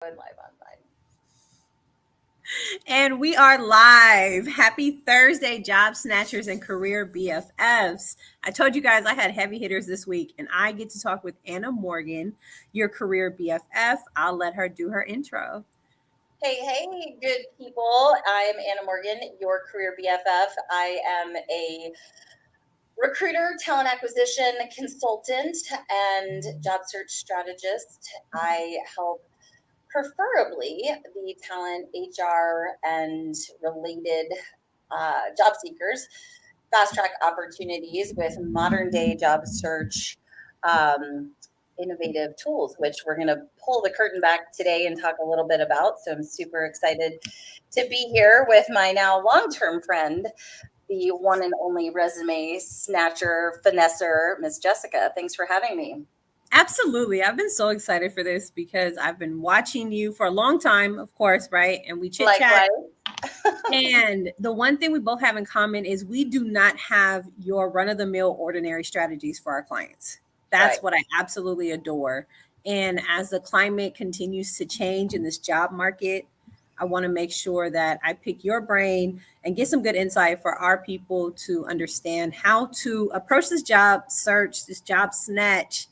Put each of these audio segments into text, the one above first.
Going live on mine. And we are live. Happy Thursday, job snatchers and career BFFs. I told you guys I had heavy hitters this week, and I get to talk with Anna Morgan, your career BFF. I'll let her do her intro. Hey, good people. I'm Anna Morgan, your career BFF. I am a recruiter, talent acquisition consultant, and job search strategist. I help preferably the talent, HR, and related job seekers fast track opportunities with modern day job search um, innovative tools, which we're going to pull the curtain back today and talk a little bit about. So I'm super excited to be here with my now long term friend, the one and only resume snatcher, finesser, Miss Jessica. Thanks for having me. Absolutely. I've been so excited for this because I've been watching you for a long time, of course, right? And we chit chat. Likewise. And the one thing we both have in common is we do not have your run of the mill ordinary strategies for our clients. Right. That's what I absolutely adore. And as the climate continues to change in this job market, I want to make sure that I pick your brain and get some good insight for our people to understand how to approach this job search, this job snatch,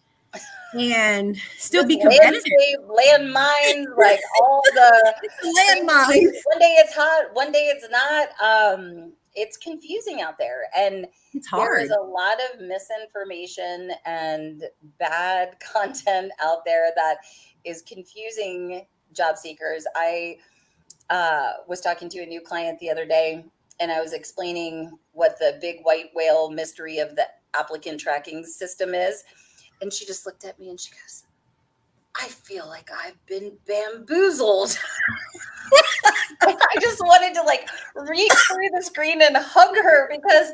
and still This be competitive. landscape, landmines, like all the It's a crazy. landmine. One day it's hot, one day it's not. It's confusing out there, and It's there is hard. a lot of misinformation and bad content out there that is confusing job seekers. I was talking to a new client the other day, and I was explaining what the big white whale mystery of the applicant tracking system is, and she just looked at me and she goes, I feel like I've been bamboozled. I just wanted to like reach through the screen and hug her because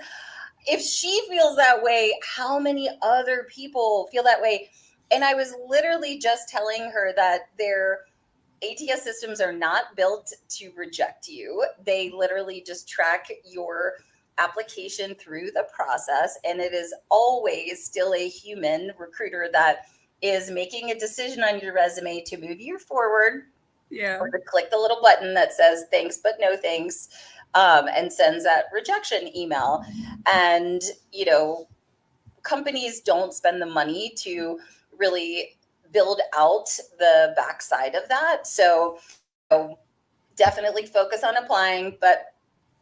if she feels that way, how many other people feel that way? And I was literally just telling her that their ATS systems are not built to reject you. They literally just track your application through the process. And it is always still a human recruiter that is making a decision on your resume to move you forward Yeah. or to click the little button that says thanks but no thanks, and sends that rejection email. And companies don't spend the money to really build out the backside of that. So definitely focus on applying, but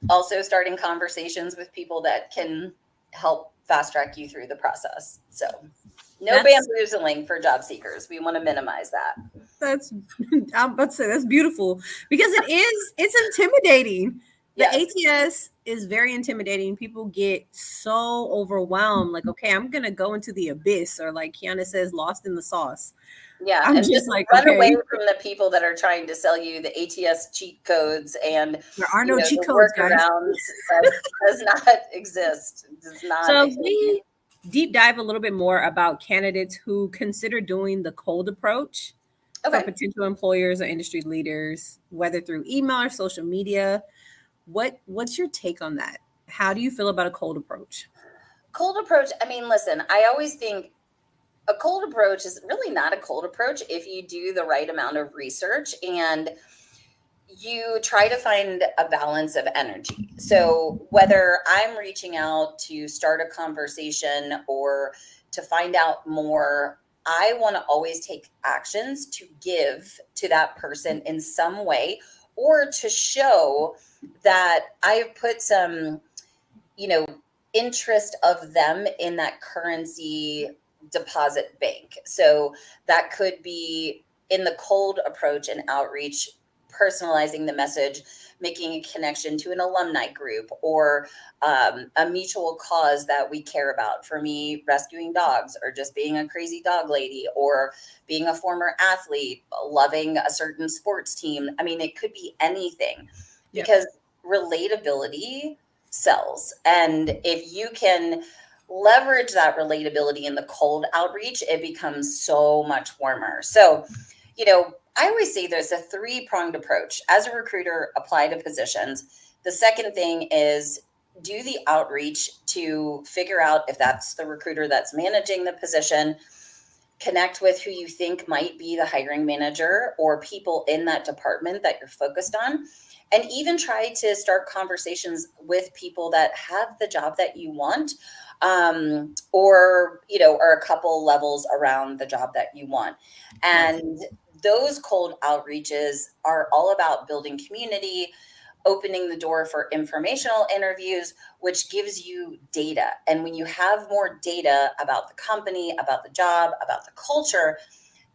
also starting conversations with people that can help fast track you through the process. So no That's bamboozling for job seekers. We want to minimize that. that's I'm about to say that's beautiful because it's intimidating. The Yes. ATS is very intimidating. People get so overwhelmed, like, okay, I'm gonna go into the abyss, or like Kiana says, lost in the sauce. Yeah, I'm and just just like, run away okay, from the people that are trying to sell you the ATS cheat codes and there are no cheat the codes, guys. workarounds that does not exist. Does not So exist. we deep dive a little bit more about candidates who consider doing the cold approach for Okay. potential employers or industry leaders, whether through email or social media. What's your take on that? How do you feel about a cold approach? Cold approach. I mean, listen, I always think a cold approach is really not a cold approach if you do the right amount of research and you try to find a balance of energy. So, whether I'm reaching out to start a conversation or to find out more, I want to always take actions to give to that person in some way or to show that I've put some, you know, interest of them in that currency deposit bank. So that could be in the cold approach and outreach, personalizing the message, making a connection to an alumni group or a mutual cause that we care about. For me, rescuing dogs or just being a crazy dog lady or being a former athlete, loving a certain sports team. I mean, it could be anything Yep. because relatability sells. And if you can leverage that relatability in the cold outreach, it becomes so much warmer. So, I always say there's a three-pronged approach. As a recruiter, apply to positions. The second thing is do the outreach to figure out if that's the recruiter that's managing the position. connect with who you think might be the hiring manager or people in that department that you're focused on, and even try to start conversations with people that have the job that you want, or are a couple levels around the job that you want. Yes. And those cold outreaches are all about building community, opening the door for informational interviews, which gives you data. And when you have more data about the company, about the job, about the culture,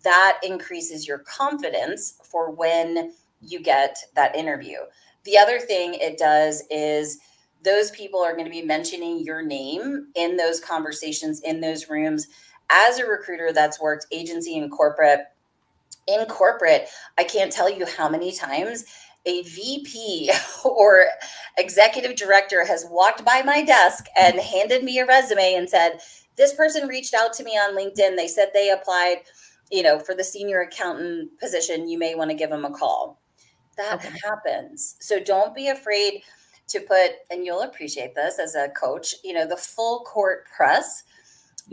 that increases your confidence for when you get that interview. The other thing it does is those people are going to be mentioning your name in those conversations, in those rooms. As a recruiter that's worked agency and corporate, in corporate, I can't tell you how many times a VP or executive director has walked by my desk and handed me a resume and said, this person reached out to me on LinkedIn. They said they applied, for the senior accountant position. You may want to give them a call. That happens. So don't be afraid to put, and you'll appreciate this as a coach, the full court press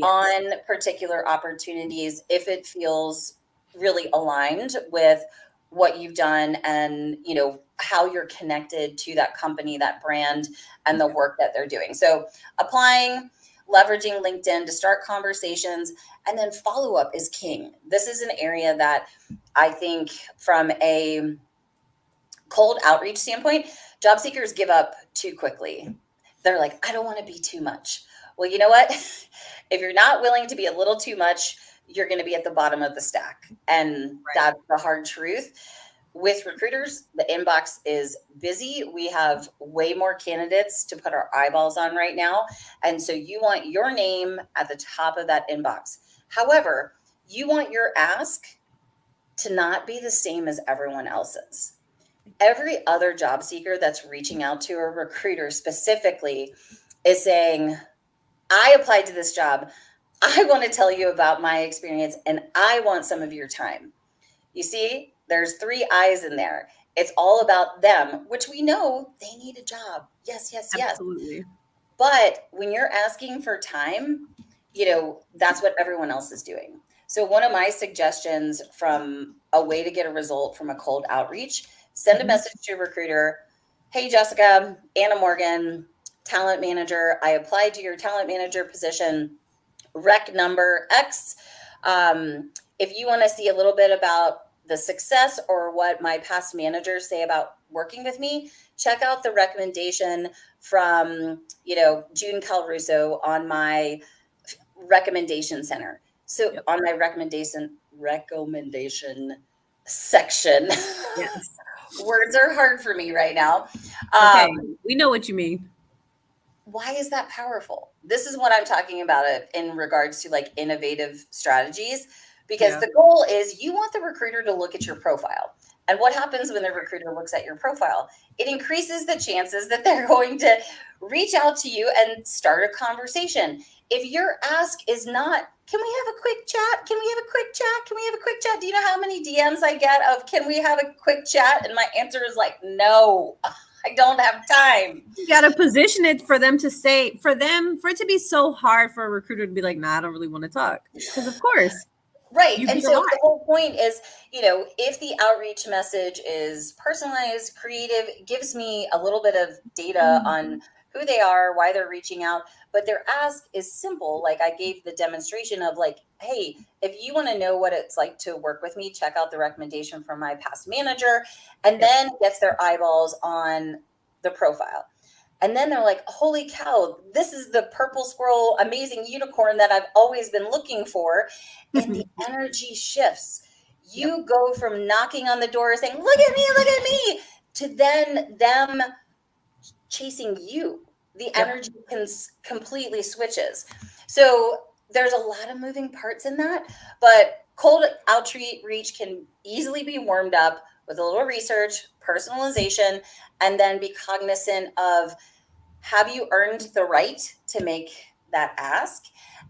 on particular opportunities if it feels really aligned with what you've done and how you're connected to that company, that brand, and the work that they're doing. So applying, leveraging LinkedIn to start conversations, and then follow up is king. This is an area that I think from a cold outreach standpoint, job seekers give up too quickly. They're like, I don't want to be too much. Well, you know what? If you're not willing to be a little too much, you're going to be at the bottom of the stack. And that's the hard truth. With recruiters, the inbox is busy. We have way more candidates to put our eyeballs on right now. And so you want your name at the top of that inbox. However, you want your ask to not be the same as everyone else's. Every other job seeker that's reaching out to a recruiter specifically is saying, I applied to this job. I want to tell you about my experience and I want some of your time. You see, there's 3 eyes in there. It's all about them, which we know they need a job. Yes, yes, yes. Absolutely. But when you're asking for time, that's what everyone else is doing. So one of my suggestions from a way to get a result from a cold outreach, send a message to a recruiter. Hey, Jessica, Anna Morgan, talent manager. I applied to your talent manager position, rec number X. If you want to see a little bit about the success or what my past managers say about working with me, check out the recommendation from, June Calruso on my recommendation center. So on my recommendation section, Yes. words are hard for me right now. Okay. We know what you mean. Why is that powerful? This is what I'm talking about in regards to like innovative strategies, because the goal is you want the recruiter to look at your profile. And what happens when the recruiter looks at your profile? It increases the chances that they're going to reach out to you and start a conversation. If your ask is not, can we have a quick chat? Can we have a quick chat? Can we have a quick chat? Do you know how many DMs I get of, can we have a quick chat? And my answer is like, no. I don't have time. You got to position it for them to say, for it to be so hard for a recruiter to be like, nah, I don't really want to talk. Because of course. Right. And so the whole point is, if the outreach message is personalized, creative, it gives me a little bit of data on who they are, why they're reaching out, but their ask is simple. Like I gave the demonstration of like, hey, if you want to know what it's like to work with me, check out the recommendation from my past manager, and then gets their eyeballs on the profile. And then they're like, holy cow, this is the purple squirrel, amazing unicorn that I've always been looking for. And the energy shifts. You go from knocking on the door saying, look at me, to then them chasing you. The energy completely switches. So there's a lot of moving parts in that, but cold outreach can easily be warmed up with a little research, personalization, and then be cognizant of, have you earned the right to make that ask?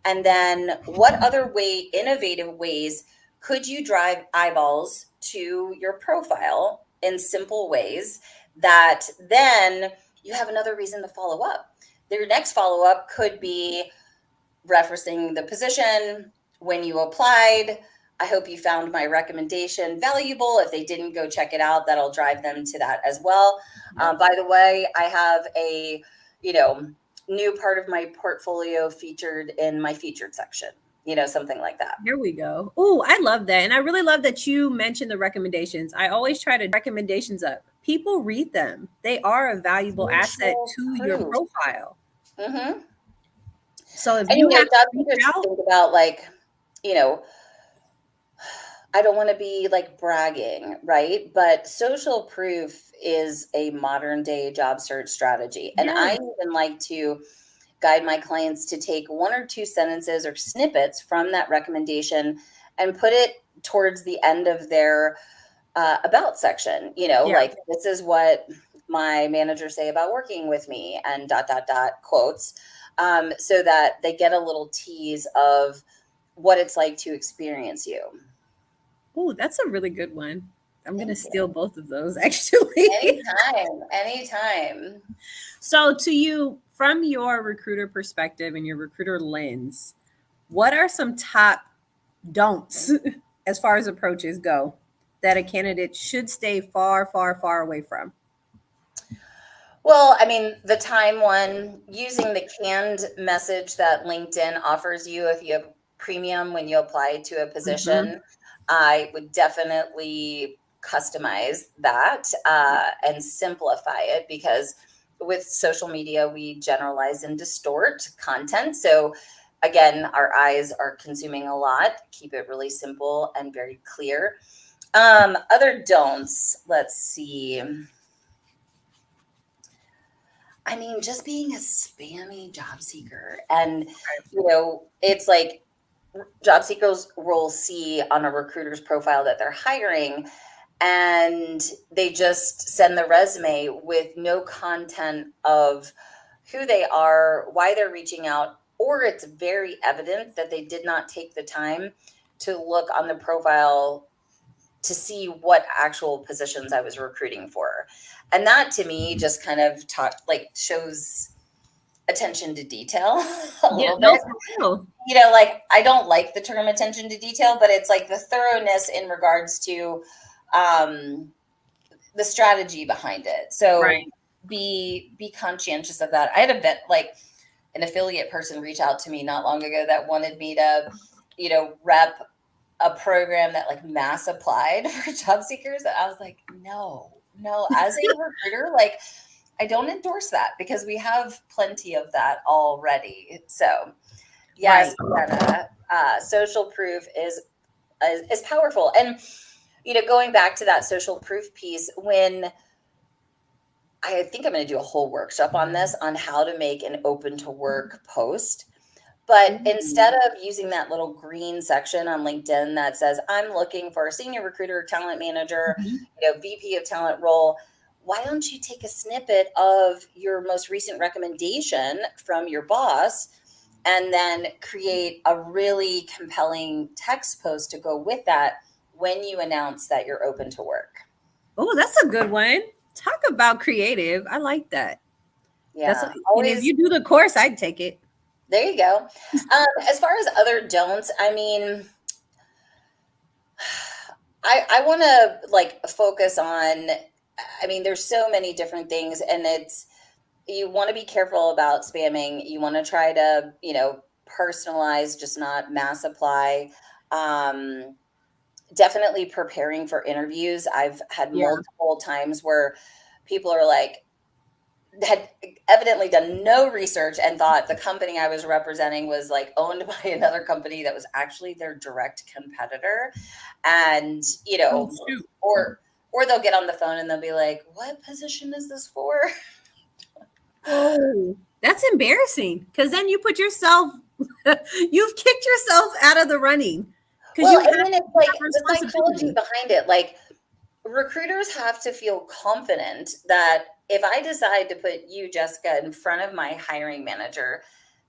And then what other innovative ways could you drive eyeballs to your profile in simple ways that then you have another reason to follow up? Your next follow-up could be referencing the position, when you applied. I hope you found my recommendation valuable. If they didn't, go check it out. That'll drive them to that as well. Yep. By the way, I have a, new part of my portfolio featured in my featured section, something like that. There we go. Oh, I love that. And I really love that you mentioned the recommendations. I always try to recommendations up. People read them. They are a valuable asset Social to your proof. profile. Mm-hmm. So if And you have to job reach seekers out, think about like, you know, I don't want to be like bragging, right? But social proof is a modern day job search strategy. And I yes, even like to guide my clients to take one or two sentences or snippets from that recommendation and put it towards the end of their about section, yeah. like this is what my managers say about working with me and dot, dot, dot quotes, so that they get a little tease of what it's like to experience you. Oh, that's a really good one. I'm gonna Thank you. steal both of those actually. Anytime, anytime. So to you, from your recruiter perspective and your recruiter lens, what are some top don'ts as far as approaches go that a candidate should stay far, far, far away from? Well, I mean, the time one, using the canned message that LinkedIn offers you if you have premium when you apply to a Mhm. position, I would definitely customize that and simplify it, because with social media, we generalize and distort content. So, again, our eyes are consuming a lot. Keep it really simple and very clear. Other don'ts, let's see. I mean, just being a spammy job seeker. And, it's like job seekers will see on a recruiter's profile that they're hiring, and they just send the resume with no content of who they are, why they're reaching out, or it's very evident that they did not take the time to look on the profile to see what actual positions I was recruiting for. And that to me just kind of shows attention to detail a Yeah, little no, bit. for real. Like I don't like the term attention to detail, but it's like the thoroughness in regards to um, the strategy behind it. So Right. be conscientious of that. I had a bit like an affiliate person reach out to me not long ago that wanted me to, rep a program that like mass applied for job seekers. And I was like, no, as a recruiter, like I don't endorse that, because we have plenty of that already. So yes, Right. Brenna, social proof is powerful. And going back to that social proof piece, when I think I'm going to do a whole workshop on this, on how to make an open to work post. But Ooh. instead of using that little green section on LinkedIn that says, I'm looking for a senior recruiter, talent manager, Mhm. VP of talent role, why don't you take a snippet of your most recent recommendation from your boss and then create a really compelling text post to go with that when you announce that you're open to work? Oh, that's a good one. Talk about creative. I like that. That's, Yeah, and if always. you do the course, I'd take it. There you go. As far as other don'ts, I mean, I want to like focus on, I mean, there's so many different things, and you want to be careful about spamming. You want to try to, personalize, just not mass apply. Um, Definitely preparing for interviews. I've had Yeah. multiple times where people are like, had evidently done no research and thought the company I was representing was like owned by another company that was actually their direct competitor. And, Oh, shoot. or they'll get on the phone and they'll be like, what position is this for? Oh, that's embarrassing because then you put yourself, you've kicked yourself out of the running because Well, you have and then it's like that the psychology responsibility. behind it. Like, recruiters have to feel confident that if I decide to put you, Jessica, in front of my hiring manager,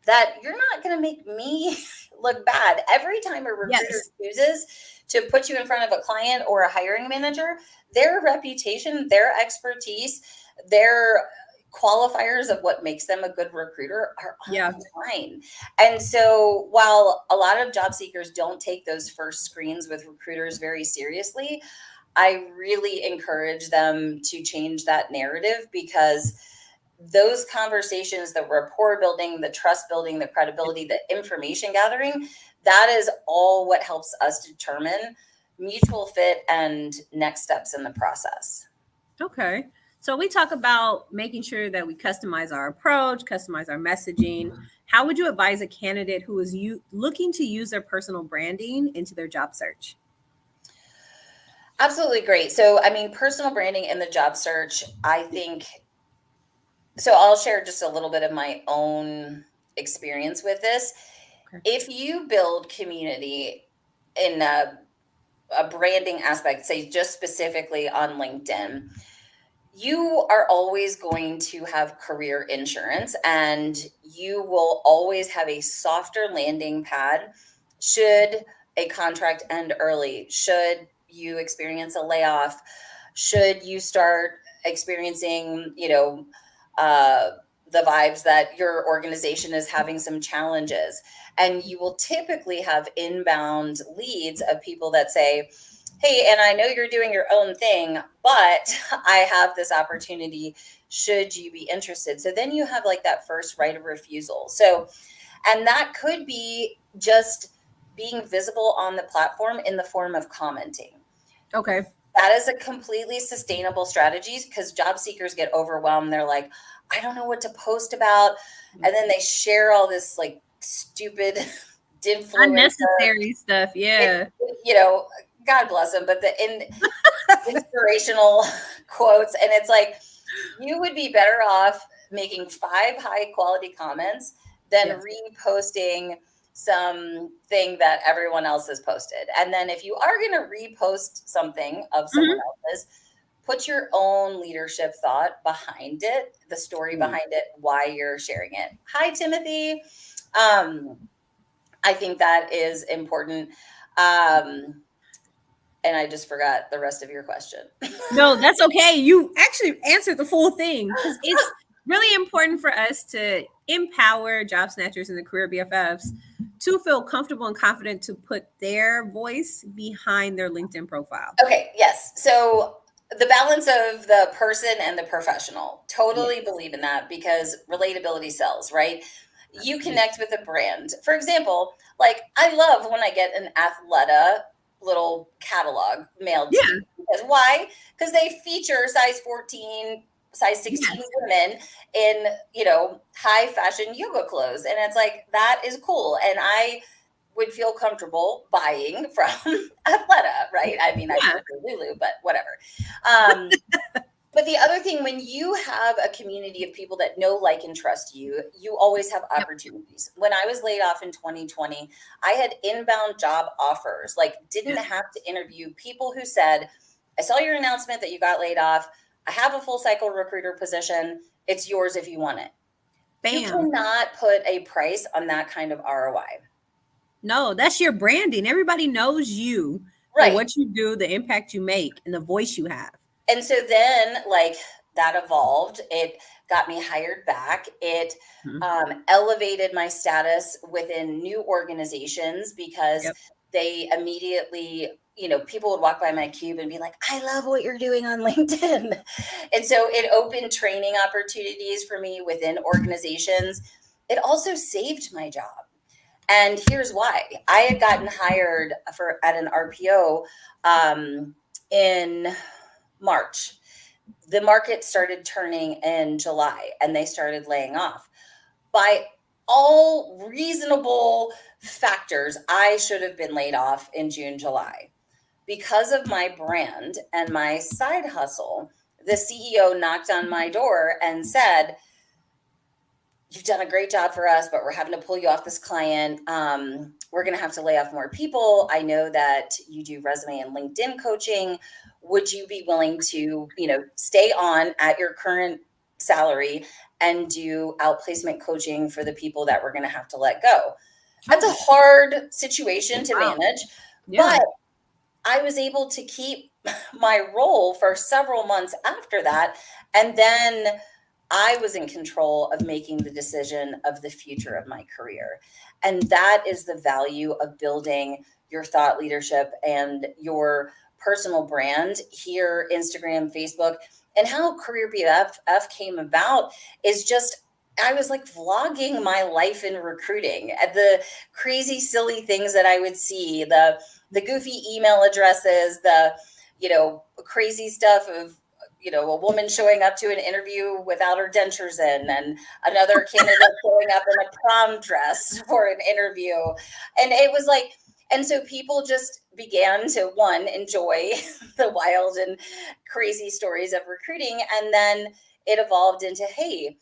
that you're not going to make me look bad. Every time a recruiter Yes. chooses to put you in front of a client or a hiring manager, their reputation, their expertise, their qualifiers of what makes them a good recruiter are Yeah. online. And so while a lot of job seekers don't take those first screens with recruiters very seriously, I really encourage them to change that narrative, because those conversations, the rapport building, the trust building, the credibility, the information gathering, that is all what helps us determine mutual fit and next steps in the process. Okay. So we talk about making sure that we customize our approach, customize our messaging. How would you advise a candidate who is looking to use their personal branding into their job search? Absolutely great. So, I mean, personal branding in the job search, I think, so I'll share just a little bit of my own experience with this. Okay. If you build community in a branding aspect, say just specifically on LinkedIn, you are always going to have career insurance, and you will always have a softer landing pad should a contract end early, should you experience a layoff, should you start experiencing, uh, the vibes that your organization is having some challenges. And you will typically have inbound leads of people that say, hey, and I know you're doing your own thing, but I have this opportunity. Should you be interested? So then you have like that first right of refusal. So, and that could be just being visible on the platform in the form of commenting. Okay. That is a completely sustainable strategy, because job seekers get overwhelmed. They're like, I don't know what to post about. And then they share all this like stupid influencer. Unnecessary stuff. Yeah. God bless them, but inspirational quotes. And it's like, you would be better off making 5 high quality comments than Yes. reposting something that everyone else has posted. And then if you are going to repost something of someone else's, put your own leadership thought behind it, the story behind it, why you're sharing it. Hi, Timothy. I think that is important. And I just forgot the rest of your question. No, that's okay. You actually answered the full thing, because it's really important for us to empower job snatchers and the career BFFs to feel comfortable and confident to put their voice behind their LinkedIn profile. Okay, yes. So the balance of the person and the professional, totally believe in that, because relatability sells, right? You connect with a brand. For example, like I love when I get an Athleta little catalog mailed to me. Because why? Because they feature size 14, size 16 women in, high fashion yoga clothes. And it's like, that is cool. And I would feel comfortable buying from Athleta, right? I mean, I prefer Lulu, but whatever. But the other thing, when you have a community of people that know, like, and trust you, you always have opportunities. When I was laid off in 2020, I had inbound job offers, like didn't have to interview, people who said, I saw your announcement that you got laid off. I have a full cycle recruiter position. It's yours if you want it. Bam. You cannot put a price on that kind of ROI. No, that's your branding. Everybody knows you for what you do, the impact you make, and the voice you have. And so then, like, that evolved. It got me hired back. It elevated my status within new organizations, because they immediately, people would walk by my cube and be like, I love what you're doing on LinkedIn. And so it opened training opportunities for me within organizations. It also saved my job. And here's why. I had gotten hired at an RPO in March. The market started turning in July, and they started laying off. By all reasonable factors, I should have been laid off in June, July. Because of my brand and my side hustle, the CEO knocked on my door and said, you've done a great job for us, but we're having to pull you off this client. We're going to have to lay off more people. I know that you do resume and LinkedIn coaching. Would you be willing to, stay on at your current salary and do outplacement coaching for the people that we're going to have to let go? That's a hard situation to manage, but I was able to keep my role for several months after that. And then I was in control of making the decision of the future of my career. And that is the value of building your thought leadership and your personal brand here, Instagram, Facebook, and how Career BFF came about is just I was like vlogging my life in recruiting at the crazy, silly things that I would see, the goofy email addresses, the crazy stuff of a woman showing up to an interview without her dentures in and another candidate showing up in a prom dress for an interview. And it was like, and so people just began to one, enjoy the wild and crazy stories of recruiting. And then it evolved into, hey,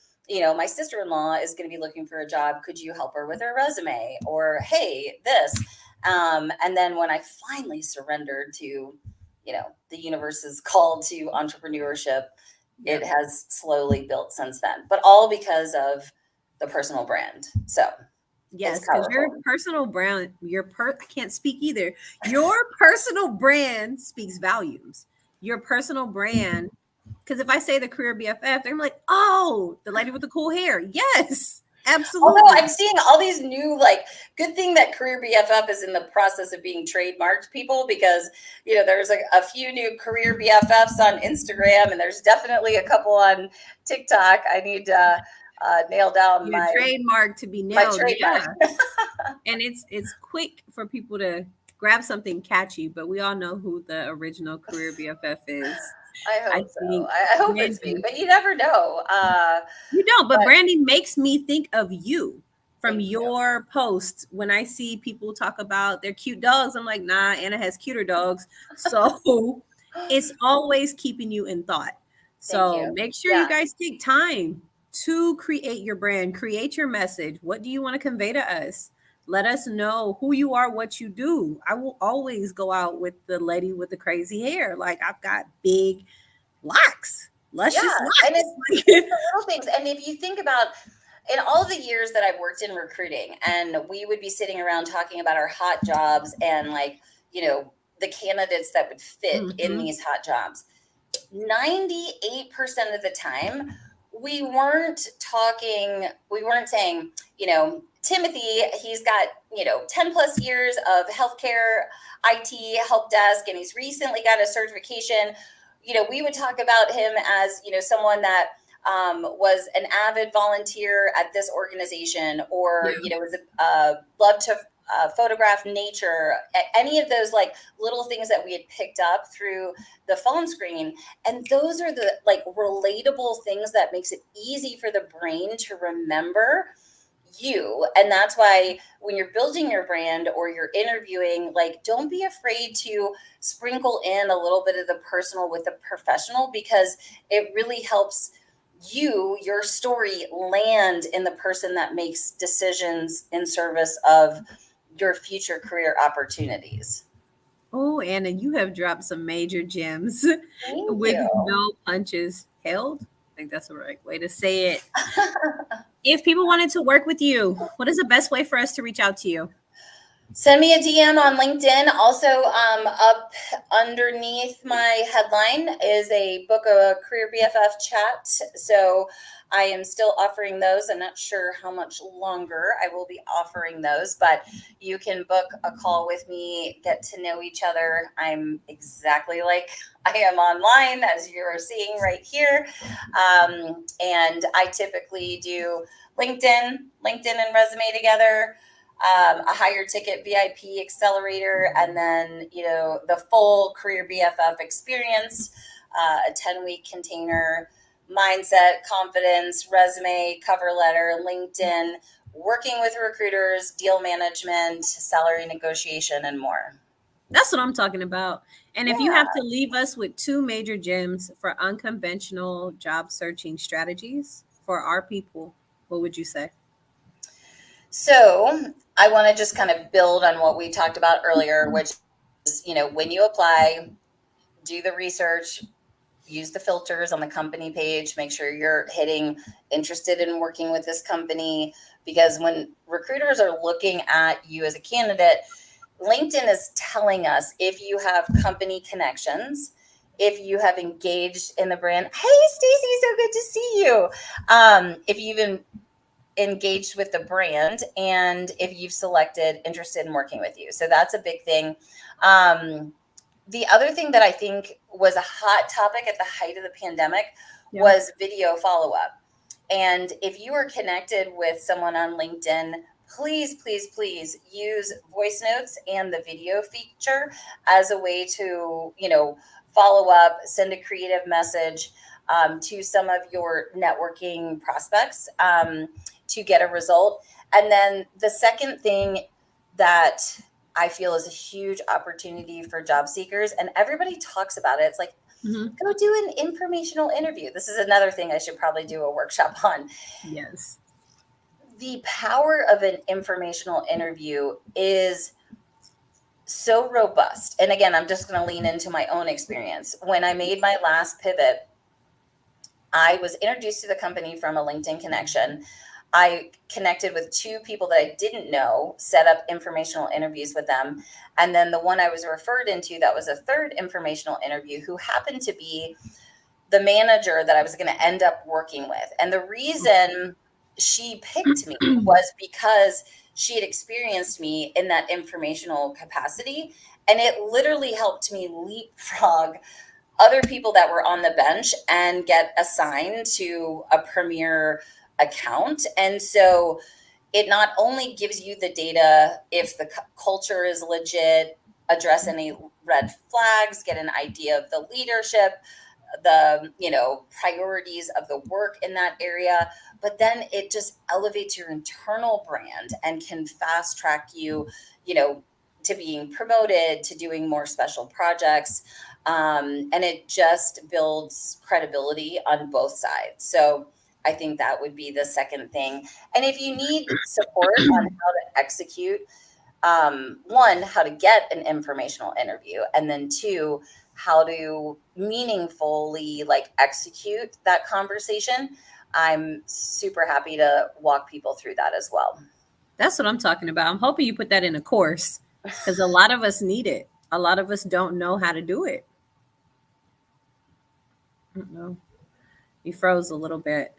my sister-in-law is going to be looking for a job. Could you help her with her resume? Or, hey, this. And then when I finally surrendered to the universe's call to entrepreneurship, it has slowly built since then, but all because of the personal brand. So Yes, it's because your powerful. personal brand, I can't speak either. Your personal brand speaks volumes. Your personal brand, because if I say the career BFF, they're like, oh, the lady with the cool hair. Yes, Although absolutely. I'm seeing all these new, like, good thing that Career BFF is in the process of being trademarked, people, because there's a few new Career BFFs on Instagram, and there's definitely a couple on TikTok. I need to nail down Your my trademark to be my nailed. trademark. Yeah. And it's quick for people to grab something catchy, but we all know who the original career BFF is. I I hope so. think I hope it's me, branding, but you never know. you don't, but But branding makes me think of you from thank you. your posts. When I see people talk about their cute dogs, I'm like, nah, Anna has cuter dogs. So it's always keeping you in thought. Thank So you. make sure you Yeah. guys take time to create your brand, create your message. What do you want to convey to us? Let us know who you are, what you do. I will always go out with the lady with the crazy hair. Like, I've got big locks, Yeah. luscious And locks. it's the little things. And if you think about in all the years that I've worked in recruiting, and we would be sitting around talking about our hot jobs and like, the candidates that would fit in Mhm. these hot jobs, 98% of the time, we weren't saying, Timothy, he's got, 10 plus years of healthcare, IT, help desk, and he's recently got a certification. We would talk about him as, someone that was an avid volunteer at this organization, or, Yeah. was loved to photograph nature, any of those like little things that we had picked up through the phone screen. And those are the like relatable things that makes it easy for the brain to remember you. And that's why when you're building your brand or you're interviewing, like, don't be afraid to sprinkle in a little bit of the personal with the professional, because it really helps your story land in the person that makes decisions in service of your future career opportunities. Oh, Anna, you have dropped some major gems Thank with you. no punches held. I think that's the right way to say it. If people wanted to work with you, what is the best way for us to reach out to you? Send me a DM on LinkedIn. Also, up underneath my headline is a book, a career BFF chat. So I am still offering those. I'm not sure how much longer I will be offering those, but you can book a call with me, get to know each other. I'm exactly like I am online, as you're seeing right here. And I typically do LinkedIn and resume together, a higher ticket VIP accelerator, and then the full career BFF experience, a 10-week container, mindset, confidence, resume, cover letter, LinkedIn, working with recruiters, deal management, salary negotiation, and more. That's what I'm talking about. And if you Yeah. have to leave us with two major gems for unconventional job searching strategies for our people, what would you say? So I want to just kind of build on what we talked about earlier, which is, when you apply, do the research, use the filters on the company page, make sure you're hitting interested in working with this company, because when recruiters are looking at you as a candidate, LinkedIn is telling us if you have company connections, if you have engaged in the brand. Hey, Stacy, so good to see you. If you've engaged with the brand and if you've selected interested in working with you. So that's a big thing. The other thing that I think was a hot topic at the height of the pandemic Yeah. was video follow up. And if you are connected with someone on LinkedIn, please, please, please use voice notes and the video feature as a way to, follow up, send a creative message to some of your networking prospects to get a result. And then the second thing that I feel is a huge opportunity for job seekers, and everybody talks about it. It's like, Mhm. go do an informational interview. This is another thing I should probably do a workshop on. Yes. The power of an informational interview is so robust. And again, I'm just going to lean into my own experience. When I made my last pivot, I was introduced to the company from a LinkedIn connection. I connected with two people that I didn't know, set up informational interviews with them. And then the one I was referred into, that was a third informational interview, who happened to be the manager that I was going to end up working with. And the reason she picked me was because she had experienced me in that informational capacity. And it literally helped me leapfrog other people that were on the bench and get assigned to a premier account. And so it not only gives you the data if the culture is legit, address any red flags, get an idea of the leadership, the priorities of the work in that area, but then it just elevates your internal brand and can fast track you, to being promoted, to doing more special projects, and it just builds credibility on both sides. So I think that would be the second thing. And if you need support on how to execute, one, how to get an informational interview, and then two, how to meaningfully execute that conversation, I'm super happy to walk people through that as well. That's what I'm talking about. I'm hoping you put that in a course because a lot of us need it. A lot of us don't know how to do it. I don't know. You froze a little bit.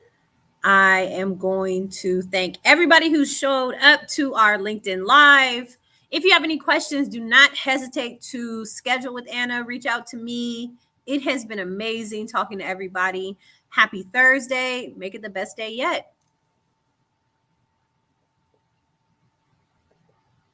I am going to thank everybody who showed up to our LinkedIn Live. If you have any questions, do not hesitate to schedule with Anna. Reach out to me. It has been amazing talking to everybody. Happy Thursday. Make it the best day yet.